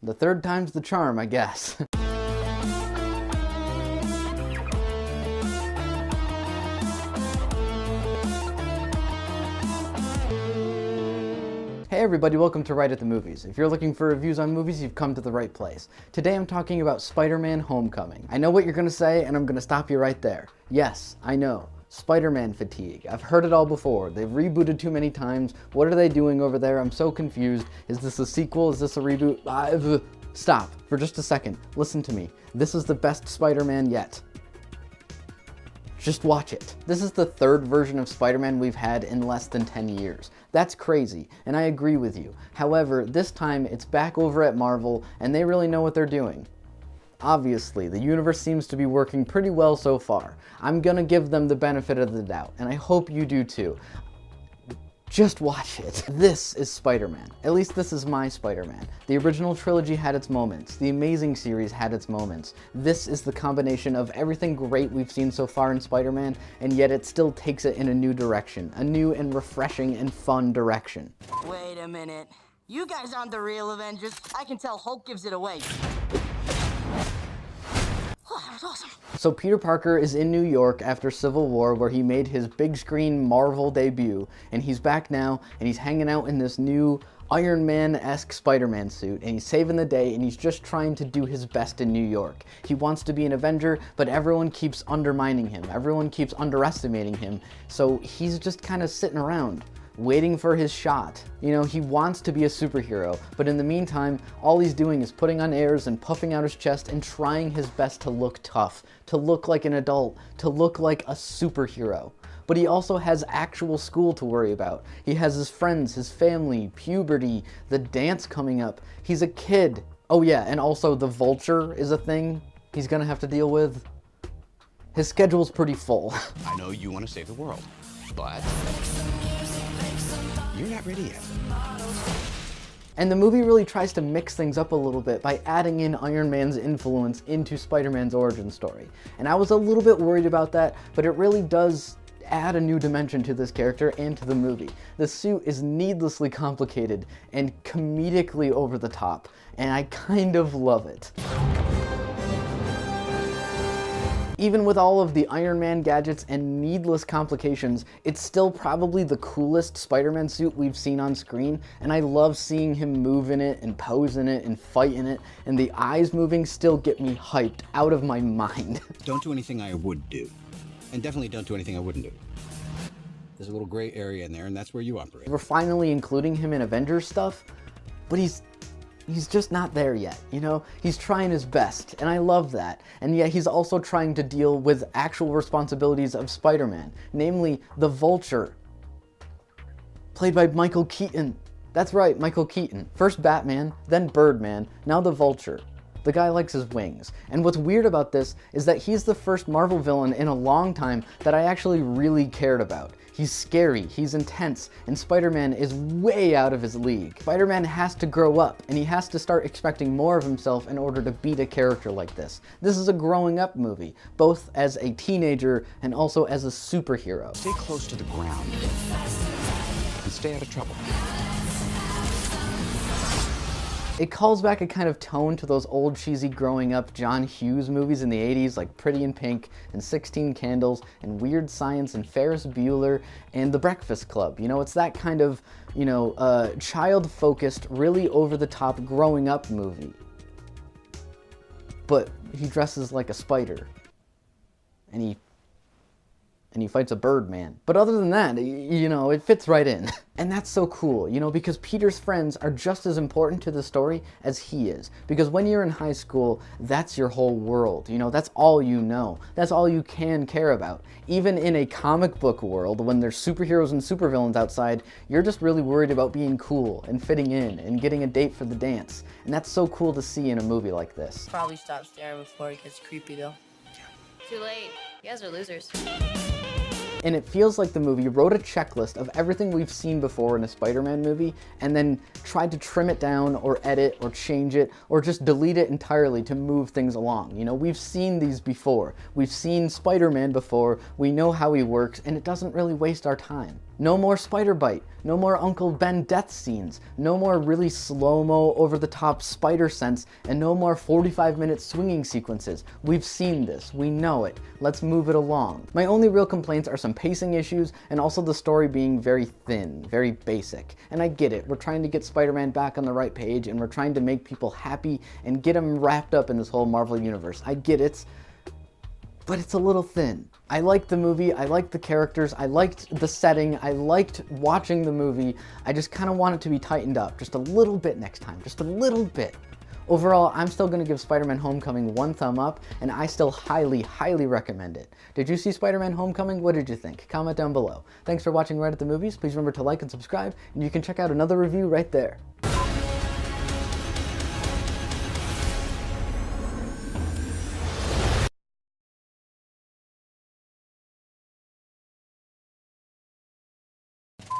The third time's the charm, I guess. Hey everybody, welcome to Wright at the Movies. If you're looking for reviews on movies, you've come to the right place. Today I'm talking about Spider-Man Homecoming. I know what you're gonna say, and I'm gonna stop you right there. Yes, I know. Spider-Man fatigue. I've heard it all before. They've rebooted too many times. What are they doing over there? I'm so confused. Is this a sequel? Is this a reboot? Stop for just a second. Listen to me. This is the best Spider-Man yet. Just watch it. This is the third version of Spider-Man we've had in less than 10 years. That's crazy, and I agree with you. However, this time it's back over at Marvel, and they really know what they're doing. Obviously, the universe seems to be working pretty well so far. I'm gonna give them the benefit of the doubt, and I hope you do too. Just watch it. This is Spider-Man. At least this is my Spider-Man. The original trilogy had its moments. The Amazing series had its moments. This is the combination of everything great we've seen so far in Spider-Man, and yet it still takes it in a new direction. A new and refreshing and fun direction. Wait a minute. You guys aren't the real Avengers. I can tell Hulk gives it away. Oh, that was awesome. So Peter Parker is in New York after Civil War, where he made his big screen Marvel debut, and he's back now, and he's hanging out in this new Iron Man-esque Spider-Man suit, and he's saving the day, and he's just trying to do his best in New York. He wants to be an Avenger, but everyone keeps undermining him. Everyone keeps underestimating him, so he's just kind of sitting around, waiting for his shot. You know, he wants to be a superhero, but in the meantime, all he's doing is putting on airs and puffing out his chest and trying his best to look tough, to look like an adult, to look like a superhero. But he also has actual school to worry about. He has his friends, his family, puberty, the dance coming up. He's a kid. Oh yeah, and also the Vulture is a thing he's gonna have to deal with. His schedule's pretty full. I know you want to save the world, but you're not ready yet. And the movie really tries to mix things up a little bit by adding in Iron Man's influence into Spider-Man's origin story. And I was a little bit worried about that, but it really does add a new dimension to this character and to the movie. The suit is needlessly complicated and comedically over the top, and I kind of love it. Even with all of the Iron Man gadgets and needless complications, it's still probably the coolest Spider-Man suit we've seen on screen, and I love seeing him move in it and pose in it and fight in it, and the eyes moving still get me hyped out of my mind. Don't do anything I would do, and definitely don't do anything I wouldn't do. There's a little gray area in there, and that's where you operate. We're finally including him in Avengers stuff, but he's just not there yet, you know? He's trying his best, and I love that. And yet he's also trying to deal with actual responsibilities of Spider-Man, namely the Vulture, played by Michael Keaton. That's right, Michael Keaton. First Batman, then Birdman, now the Vulture. The guy likes his wings. And what's weird about this is that he's the first Marvel villain in a long time that I actually really cared about. He's scary, he's intense, and Spider-Man is way out of his league. Spider-Man has to grow up, and he has to start expecting more of himself in order to beat a character like this. This is a growing up movie, both as a teenager and also as a superhero. Stay close to the ground and stay out of trouble. It calls back a kind of tone to those old cheesy growing up John Hughes movies in the 80s like Pretty in Pink and 16 Candles and Weird Science and Ferris Bueller and The Breakfast Club. You know, it's that kind of, you know, child-focused, really over-the-top growing up movie. But he dresses like a spider. And he fights a Birdman. But other than that, you know, it fits right in. And that's so cool, you know, because Peter's friends are just as important to the story as he is. Because when you're in high school, that's your whole world, you know, that's all you know. That's all you can care about. Even in a comic book world, when there's superheroes and supervillains outside, you're just really worried about being cool and fitting in and getting a date for the dance. And that's so cool to see in a movie like this. Probably stop staring before it gets creepy though. Too late. You guys are losers. And it feels like the movie wrote a checklist of everything we've seen before in a Spider-Man movie and then tried to trim it down or edit or change it or just delete it entirely to move things along. You know, we've seen these before. We've seen Spider-Man before. We know how he works, and it doesn't really waste our time. No more spider bite. No more Uncle Ben death scenes. No more really slow-mo, over-the-top spider sense, and no more 45-minute swinging sequences. We've seen this. We know it. Let's move it along. My only real complaints are some pacing issues and also the story being very thin, very basic. And I get it. We're trying to get Spider-Man back on the right page, and we're trying to make people happy and get them wrapped up in this whole Marvel universe. I get it. But it's a little thin. I liked the movie, I liked the characters, I liked the setting, I liked watching the movie. I just kind of want it to be tightened up just a little bit next time, just a little bit. Overall, I'm still going to give Spider-Man Homecoming 1 thumb up, and I still highly, highly recommend it. Did you see Spider-Man Homecoming? What did you think? Comment down below. Thanks for watching Right at the Movies. Please remember to like and subscribe, and you can check out another review right there.